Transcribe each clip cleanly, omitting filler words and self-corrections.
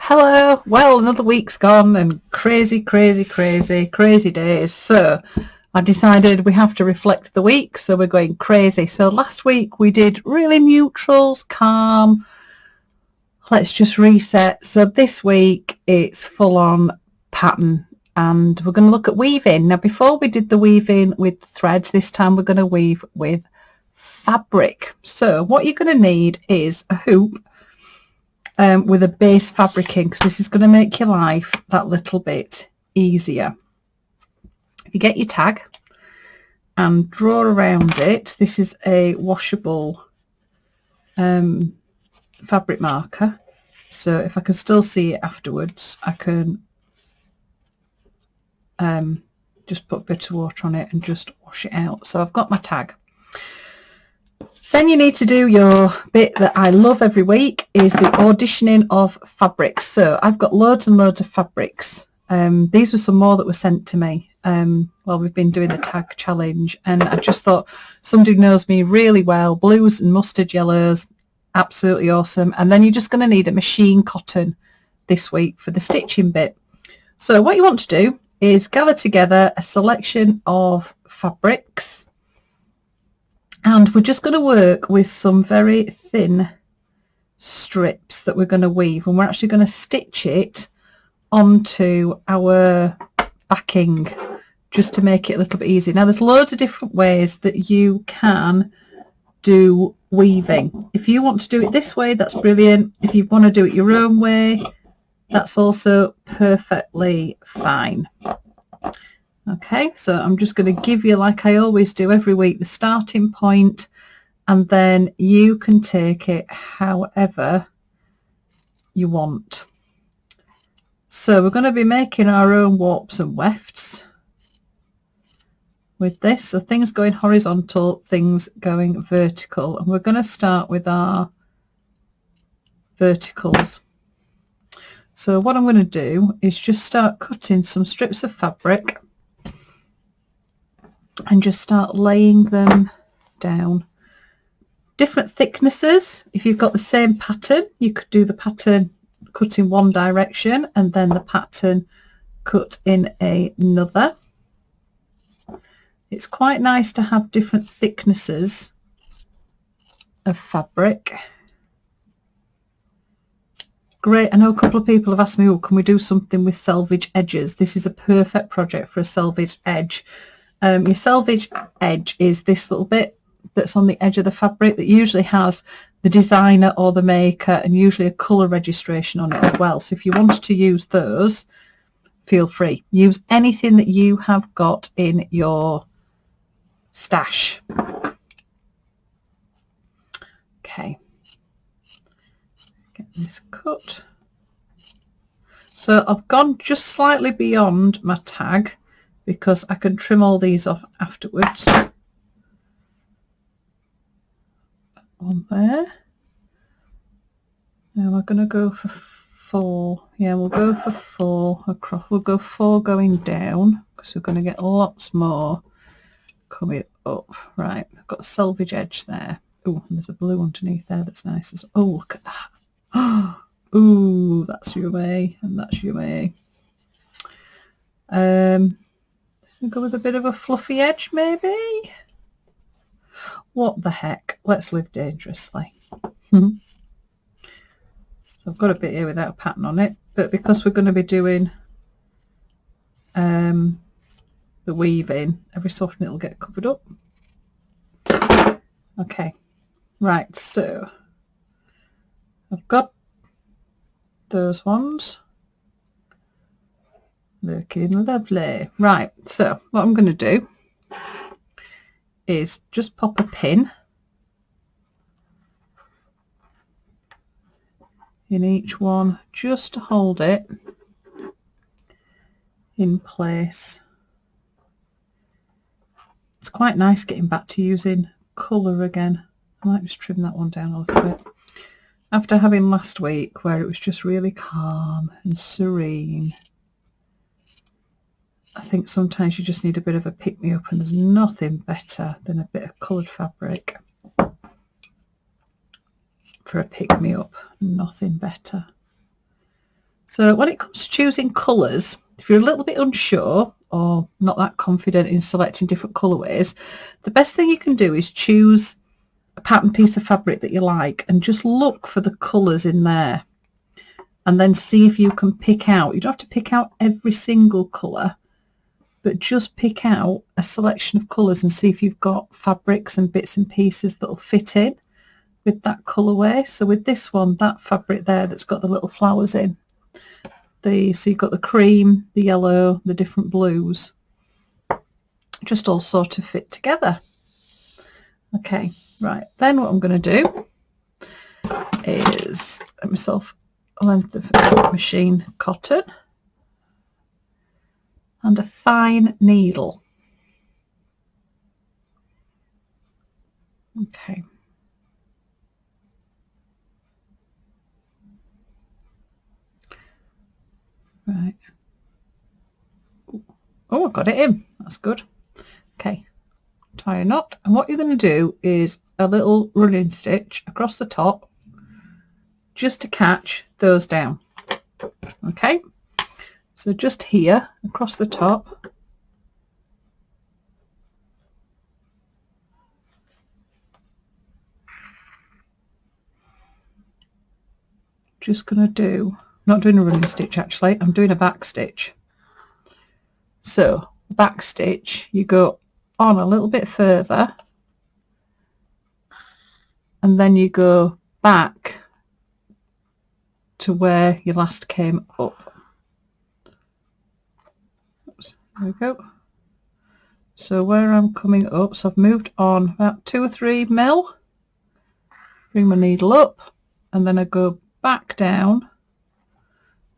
Hello. Well, another week's gone and crazy days. So I decided we have to reflect the week, so we're going crazy. So last week we did really neutrals, calm. Let's just reset. So this week it's full on pattern and we're going to look at weaving. Now before we did the weaving with threads, this time we're going to weave with fabric. So what you're going to need is a hoop with a base fabric in, because this is going to make your life that little bit easier. If you get your tag and draw around it, this is a washable fabric marker, so if I can still see it afterwards I can just put a bit of water on it and just wash it out. So I've got my tag. Then you need to do your bit that I love every week, is the auditioning of fabrics. So I've got loads and loads of fabrics. These were some more that were sent to me while we've been doing the tag challenge, and I just thought, somebody knows me really well, blues and mustard yellows, absolutely awesome. And then you're just going to need a machine cotton this week for the stitching bit. So what you want to do is gather together a selection of fabrics, and we're just going to work with some very thin strips that we're going to weave, and we're actually going to stitch it onto our backing just to make it a little bit easier. Now there's loads of different ways that you can do weaving. If you want to do it this way, that's brilliant. If you want to do it your own way, that's also perfectly fine. Okay, so I'm just going to give you, like I always do every week, the starting point, and then you can take it however you want. So we're going to be making our own warps and wefts with this. So things going horizontal, things going vertical, and we're going to start with our verticals. So what I'm going to do is just start cutting some strips of fabric and just start laying them down. Different thicknesses. If you've got the same pattern, you could do the pattern cut in one direction and then the pattern cut in another. It's quite nice to have different thicknesses of fabric. Great. I know a couple of people have asked me, oh, can we do something with selvage edges? This is a perfect project for a selvage edge. Your selvage edge is this little bit that's on the edge of the fabric that usually has the designer or the maker and usually a colour registration on it as well. So if you wanted to use those, feel free. Use anything that you have got in your stash. Okay. Get this cut. So I've gone just slightly beyond my tag because I can trim all these off afterwards. On there. Now we're going to go for 4. Yeah, we'll go for 4 across. We'll go 4 going down because we're going to get lots more coming up. Right, I've got a selvage edge there. Oh, there's a blue underneath there that's nice. Oh, look at that. Oh, that's your way, and that's your way. We'll go with a bit of a fluffy edge, maybe. What the heck? Let's live dangerously. So I've got a bit here without a pattern on it, but because we're going to be doing the weaving, every so often it'll get covered up. Okay, right, so I've got those ones looking lovely. Right, so what I'm going to do is just pop a pin in each one just to hold it in place. It's quite nice getting back to using colour again. I might just trim that one down a little bit. After having last week where it was just really calm and serene, I think sometimes you just need a bit of a pick-me-up, and there's nothing better than a bit of coloured fabric for a pick-me-up. Nothing better. So when it comes to choosing colours, if you're a little bit unsure or not that confident in selecting different colourways, the best thing you can do is choose a pattern piece of fabric that you like and just look for the colours in there, and then see if you can pick out. You don't have to pick out every single colour, but just pick out a selection of colours and see if you've got fabrics and bits and pieces that'll fit in with that colourway. So with this one, that fabric there that's got the little flowers in, so you've got the cream, the yellow, the different blues, just all sort of fit together. Okay, right, then what I'm going to do is get myself a length of machine cotton and a fine needle. Okay. Right. Oh, I got it in. That's good. Okay. Tie a knot. And what you're going to do is a little running stitch across the top just to catch those down. Okay. So just here across the top. Just going to do, not doing a running stitch actually, I'm doing a back stitch. So back stitch, you go on a little bit further and then you go back to where you last came up. Oops, there we go. So where I'm coming up, so I've moved on about 2 or 3 mil, bring my needle up, and then I go back down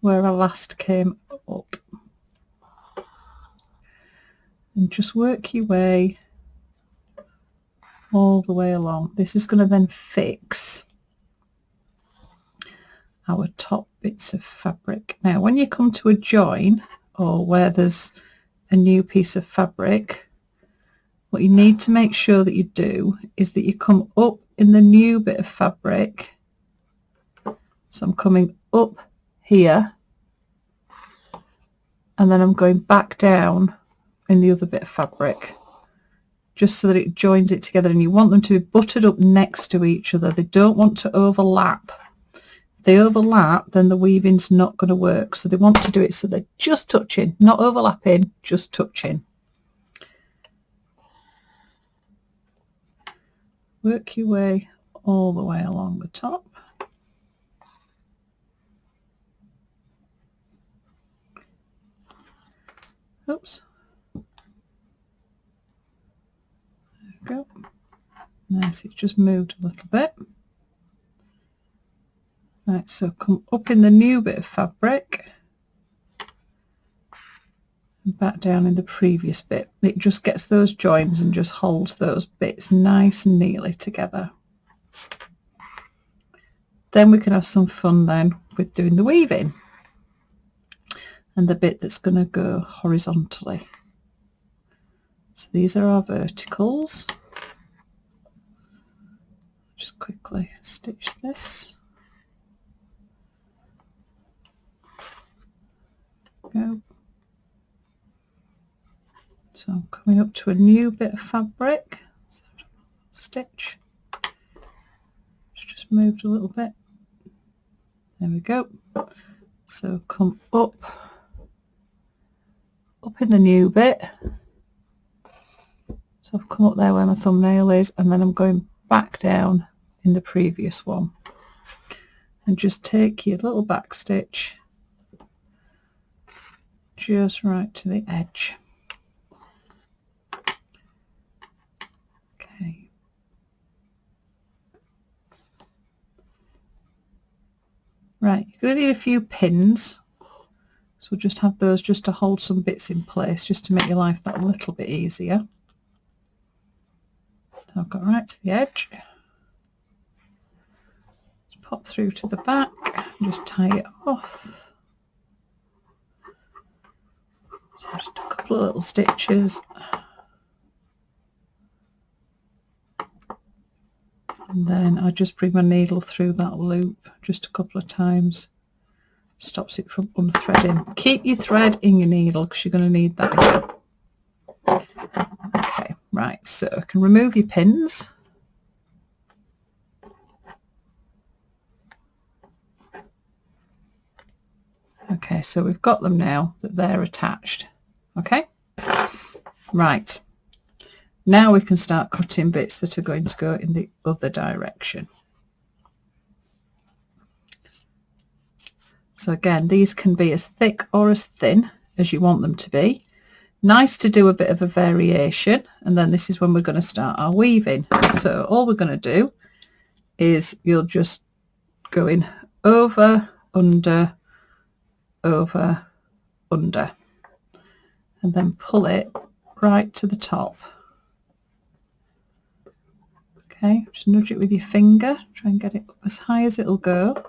where I last came up. And just work your way all the way along. This is going to then fix our top bits of fabric. Now when you come to a join or where there's a new piece of fabric, what you need to make sure that you do is that you come up in the new bit of fabric. So I'm coming up here and then I'm going back down in the other bit of fabric, just so that it joins it together, and you want them to be buttered up next to each other. They don't want to overlap. If they overlap, then the weaving's not going to work. So they want to do it so they're just touching, not overlapping, just touching. Work your way all the way along the top. Oops. Go. Nice, it's just moved a little bit. Right, so come up in the new bit of fabric and back down in the previous bit. It just gets those joins and just holds those bits nice and neatly together. Then we can have some fun then with doing the weaving and the bit that's going to go horizontally. So these are our verticals. Just quickly stitch this. Go. So I'm coming up to a new bit of fabric. Stitch. It's just moved a little bit. There we go. So come up in the new bit. So I've come up there where my thumbnail is, and then I'm going back down in the previous one. And just take your little back stitch just right to the edge. Okay. Right, you're going to need a few pins. So we'll just have those just to hold some bits in place, just to make your life that little bit easier. So I've got right to the edge. Just pop through to the back and just tie it off. So just a couple of little stitches. And then I just bring my needle through that loop just a couple of times stops it from unthreading. Keep your thread in your needle because you're going to need that again. Okay, right, so I can remove your pins. Okay, so we've got them now that they're attached. Okay, right. Now we can start cutting bits that are going to go in the other direction. So again, these can be as thick or as thin as you want them to be. Nice to do a bit of a variation, and then this is when we're going to start our weaving. So all we're going to do is you'll just go in over, under, over, under, and then pull it right to the top. Okay, just nudge it with your finger, try and get it up as high as it'll go.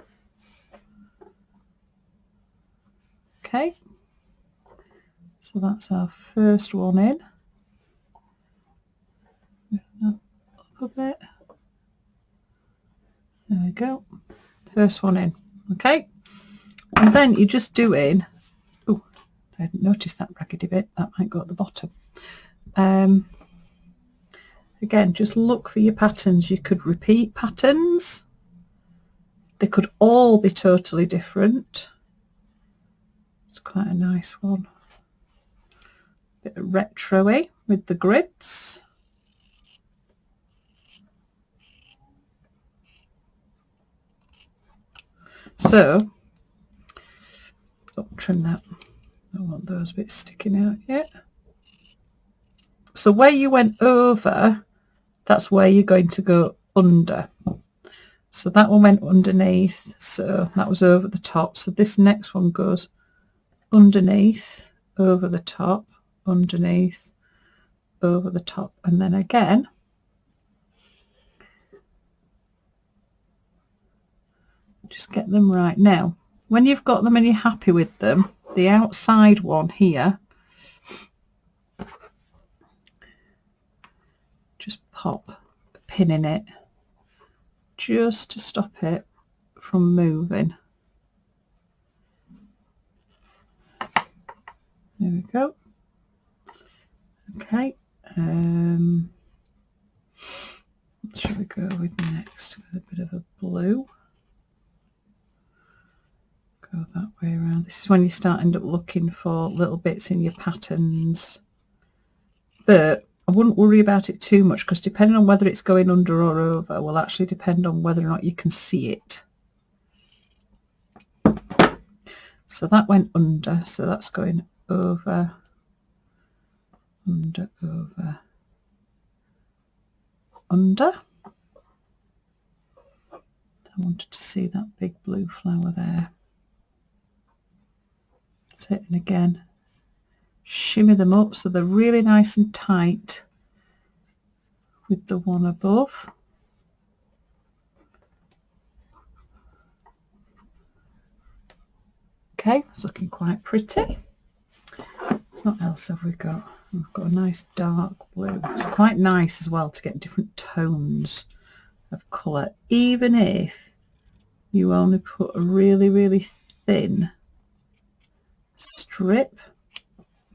Okay, so that's our first one in. Up a bit. There we go. First one in. Okay, and then you're just doing. Oh, I hadn't noticed that raggedy bit. That might go at the bottom. Again, just look for your patterns. You could repeat patterns. They could all be totally different. It's quite a nice one. Bit of retro-y with the grids. So, trim that. I don't want those bits sticking out yet. So where you went over, that's where you're going to go under. So that one went underneath, so that was over the top. So this next one goes underneath, over the top, underneath, over the top, and then again just get them right. Now when you've got them and you're happy with them, the outside one here, just pop a pin in it just to stop it from moving. There we go. Okay, what should we go with next? A bit of a blue. Go that way around. This is when you start end up looking for little bits in your patterns, but I wouldn't worry about it too much because depending on whether it's going under or over will actually depend on whether or not you can see it. So that went under, so that's going over, under, over, under. I wanted to see that big blue flower there. That's it, and again, shimmy them up so they're really nice and tight with the one above. Okay, it's looking quite pretty. What else have we got? We've got a nice dark blue. It's quite nice as well to get different tones of colour, even if you only put a really, really thin strip.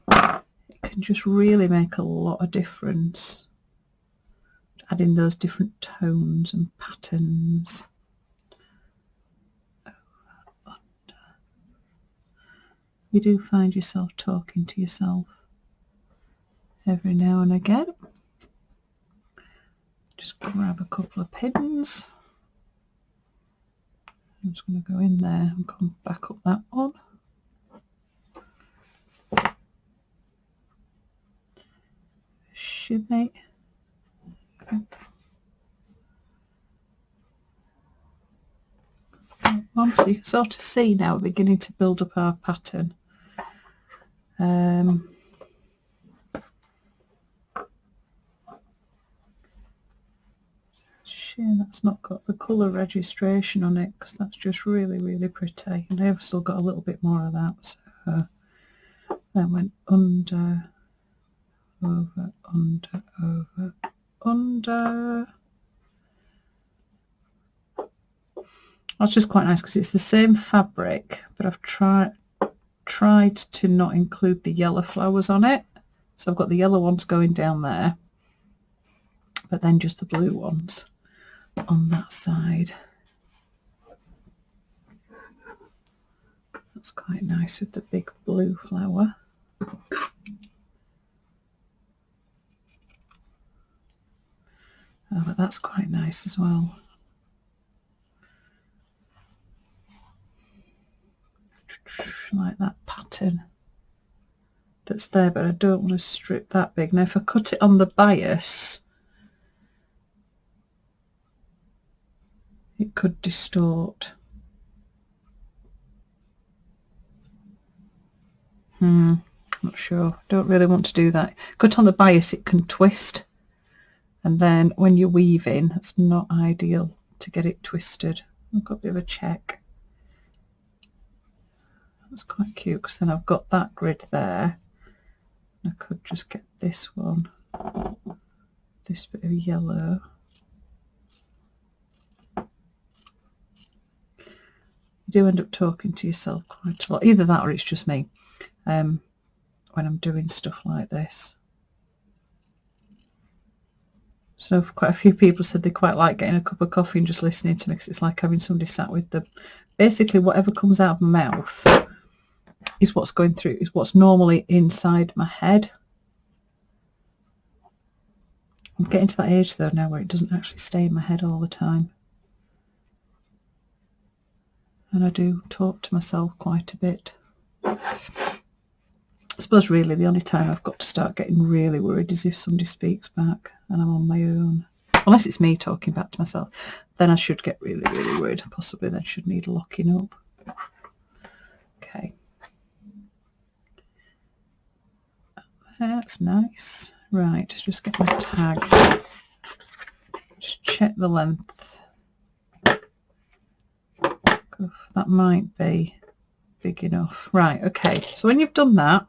It can just really make a lot of difference, adding those different tones and patterns. You do find yourself talking to yourself every now and again. Just grab a couple of pins. I'm just going to go in there and come back up that one. Shimmy. Okay. So you can sort of see now we're beginning to build up our pattern. Shame that's not got the colour registration on it because that's just really, really pretty. And I've still got a little bit more of that. So that went under, over, under, over, under. That's just quite nice because it's the same fabric, but I've tried to not include the yellow flowers on it. So I've got the yellow ones going down there, but then just the blue ones on that side. That's quite nice with the big blue flower. Oh, but that's quite nice as well. Like that pattern that's there, but I don't want to strip that big. Now if I cut it on the bias, it could distort. Not sure. Don't really want to do that. Cut on the bias, it can twist, and then when you're weaving, that's not ideal to get it twisted. I've got a bit of a check. That's quite cute because then I've got that grid there. I could just get this one, this bit of yellow. You do end up talking to yourself quite a lot. Either that or it's just me when I'm doing stuff like this. So quite a few people said they quite like getting a cup of coffee and just listening to me because it's like having somebody sat with them. Basically whatever comes out of my mouth is what's going through, is what's normally inside my head. I'm getting to that age though now where it doesn't actually stay in my head all the time. And I do talk to myself quite a bit. I suppose really the only time I've got to start getting really worried is if somebody speaks back and I'm on my own. Unless it's me talking back to myself, then I should get really, really worried. Possibly then should need locking up. Okay. That's nice. Right, just get my tag. Just check the length. That might be big enough. Right, okay. So when you've done that,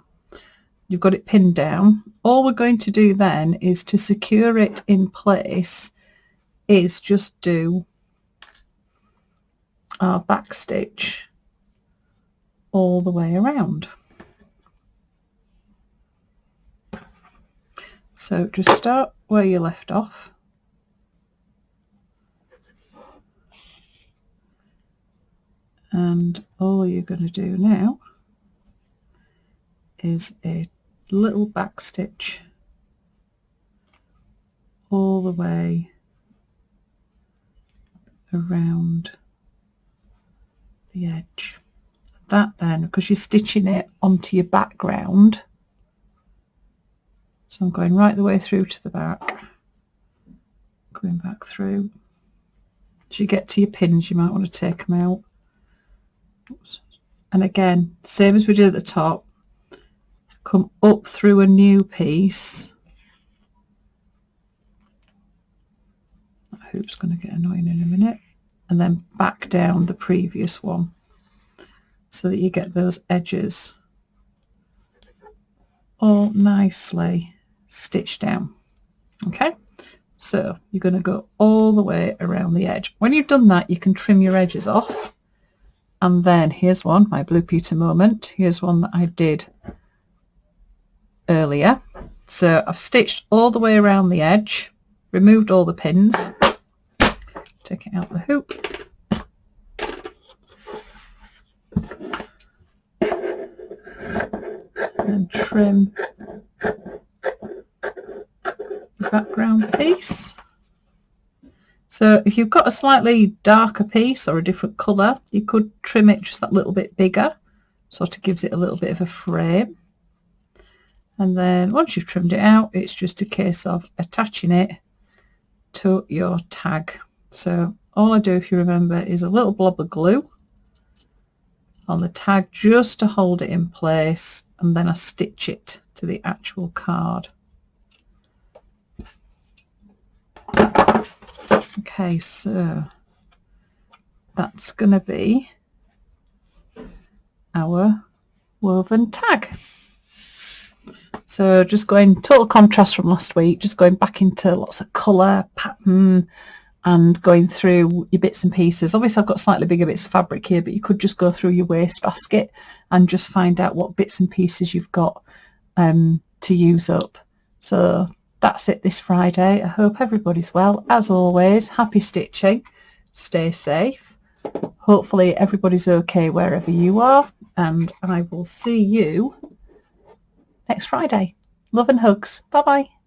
you've got it pinned down. All we're going to do then is to secure it in place is just do our back stitch all the way around. So just start where you left off. And all you're going to do now is a little back stitch all the way around the edge. That then, because you're stitching it onto your background, so I'm going right the way through to the back, going back through. As you get to your pins, you might want to take them out. Oops. And again, same as we did at the top, come up through a new piece. That hoop's going to get annoying in a minute. And then back down the previous one so that you get those edges all nicely stitched down. Okay, so you're going to go all the way around the edge. When you've done that, you can trim your edges off. And then here's one, my Blue Peter moment. Here's one that I did earlier. So I've stitched all the way around the edge, removed all the pins, taking out the hoop, and trim the background piece. So if you've got a slightly darker piece or a different colour, you could trim it just that little bit bigger, sort of gives it a little bit of a frame. And then once you've trimmed it out, it's just a case of attaching it to your tag. So all I do, if you remember, is a little blob of glue on the tag just to hold it in place, and then I stitch it to the actual card. Okay, so that's going to be our woven tag. So just going total contrast from last week, just going back into lots of colour, pattern, and going through your bits and pieces. Obviously I've got slightly bigger bits of fabric here, but you could just go through your wastebasket and just find out what bits and pieces you've got to use up. So that's it this Friday. I hope everybody's well. As always, happy stitching, stay safe. Hopefully everybody's okay wherever you are, and I will see you next Friday. Love and hugs. Bye bye.